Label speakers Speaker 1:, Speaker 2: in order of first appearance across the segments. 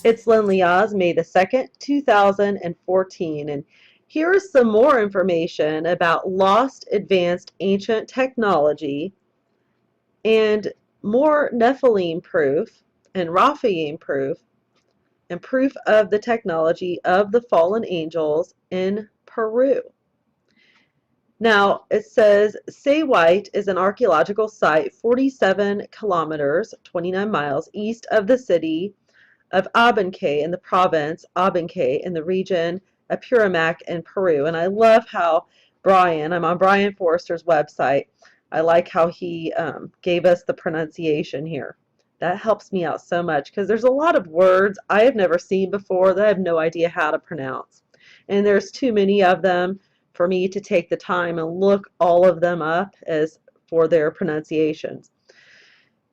Speaker 1: It's Lynn Liaz, May the 2nd, 2014. And here's some more information about lost advanced ancient technology and more Nephilim proof and Raphaim proof and proof of the technology of the fallen angels in Peru. Now, it says Say White is an archaeological site 47 kilometers, 29 miles east of the city of Abancay in the province Abancay in the region of Apurimac in Peru. And I love how I'm on Brian Forrester's website. I like how he gave us the pronunciation here. That helps me out so much because there's a lot of words I have never seen before that I have no idea how to pronounce. And there's too many of them for me to take the time and look all of them up as for their pronunciations.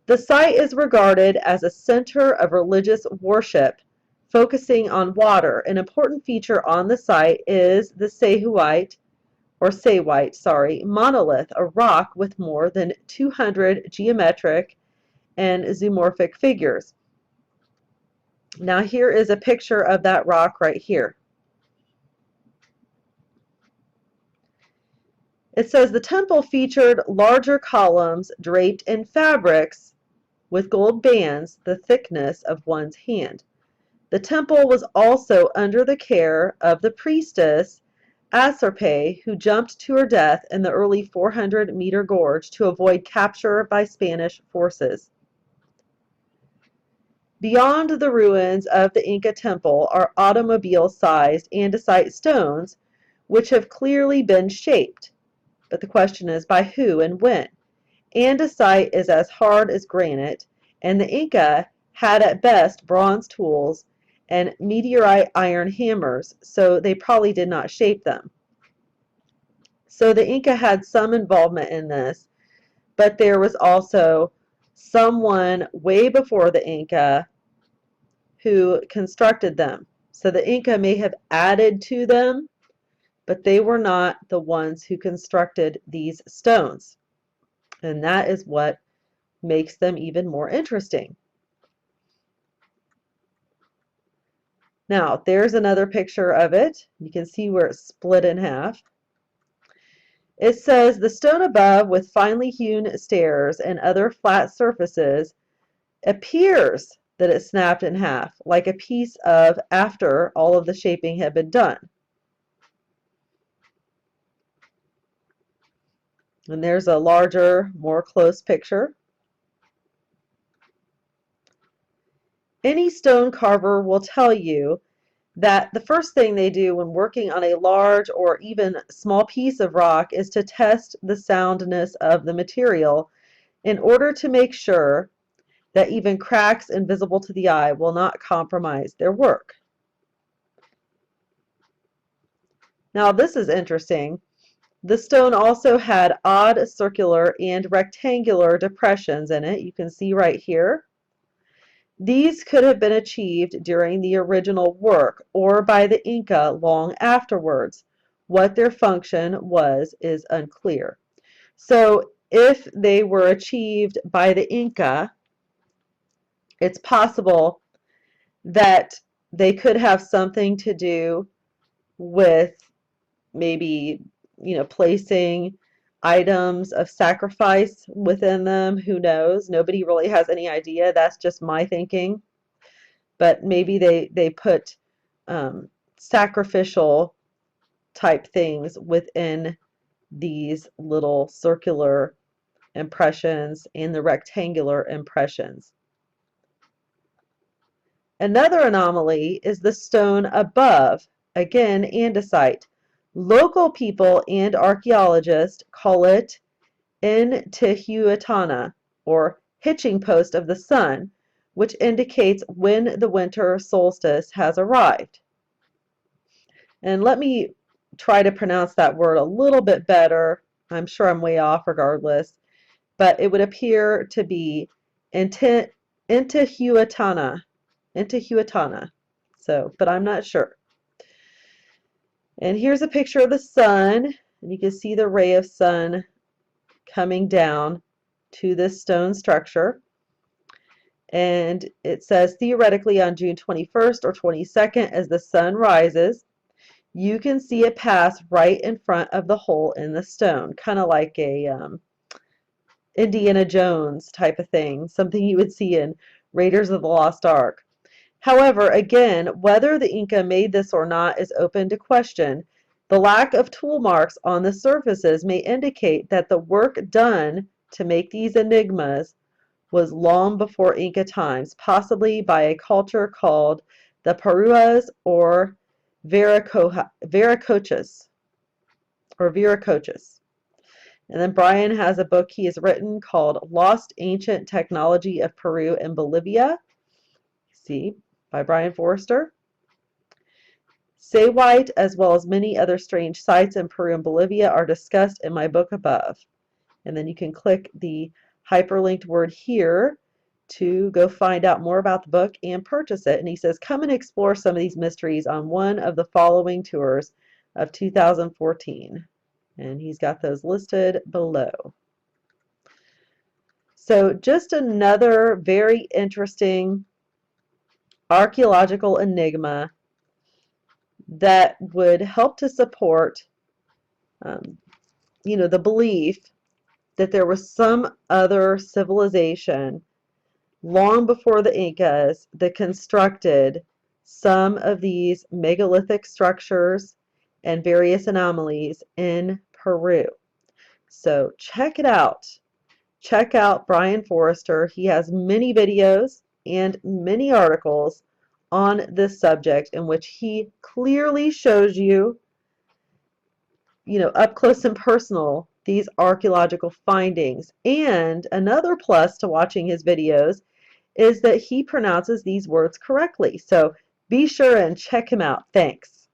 Speaker 1: The site is regarded as a center of religious worship, focusing on water. An important feature on the site is the Say-White monolith, a rock with more than 200 geometric and zoomorphic figures. Now here is a picture of that rock right here. It says the temple featured larger columns draped in fabrics with gold bands the thickness of one's hand. The temple was also under the care of the priestess Asarpe, who jumped to her death in the early 400-meter gorge to avoid capture by Spanish forces. Beyond the ruins of the Inca temple are automobile-sized andesite stones which have clearly been shaped. But the question is, by who and when? Andesite is as hard as granite, and the Inca had at best bronze tools and meteorite iron hammers, so they probably did not shape them. So the Inca had some involvement in this, but there was also someone way before the Inca who constructed them. So the Inca may have added to them, but they were not the ones who constructed these stones. And that is what makes them even more interesting. Now, there's another picture of it. You can see where it's split in half. It says the stone above with finely hewn stairs and other flat surfaces appears that it snapped in half, like a piece of after all of the shaping had been done. And there's a larger, more close picture. Any stone carver will tell you that the first thing they do when working on a large or even small piece of rock is to test the soundness of the material in order to make sure that even cracks invisible to the eye will not compromise their work. Now this is interesting. The stone also had odd circular and rectangular depressions in it. You can see right here. These could have been achieved during the original work or by the Inca long afterwards. What their function was is unclear. So if they were achieved by the Inca, it's possible that they could have something to do with maybe, placing items of sacrifice within them. Who knows? Nobody really has any idea. That's just my thinking. But maybe they put sacrificial type things within these little circular impressions and the rectangular impressions. Another anomaly is the stone above, again andesite. Local people and archaeologists call it Intihuatana, or hitching post of the sun, which indicates when the winter solstice has arrived. And let me try to pronounce that word a little bit better. I'm sure I'm way off regardless, but it would appear to be Intihuatana. So, but I'm not sure. And here's a picture of the sun, and you can see the ray of sun coming down to this stone structure. And it says theoretically on June 21st or 22nd, as the sun rises, you can see it pass right in front of the hole in the stone, kind of like a Indiana Jones type of thing, something you would see in Raiders of the Lost Ark. However, again, whether the Inca made this or not is open to question. The lack of tool marks on the surfaces may indicate that the work done to make these enigmas was long before Inca times, possibly by a culture called the Peruas or Viracochas. Viracochas. And then Brian has a book he has written called Lost Ancient Technology of Peru and Bolivia. See, by Brian Forrester. Say White, as well as many other strange sites in Peru and Bolivia, are discussed in my book above. And then you can click the hyperlinked word here to go find out more about the book and purchase it. And he says, come and explore some of these mysteries on one of the following tours of 2014. And he's got those listed below. So just another very interesting archaeological enigma that would help to support, the belief that there was some other civilization long before the Incas that constructed some of these megalithic structures and various anomalies in Peru. So check it out. Check out Brian Forrester. He has many videos and many articles on this subject in which he clearly shows you, up close and personal, these archaeological findings. And another plus to watching his videos is that he pronounces these words correctly. So be sure and check him out. Thanks.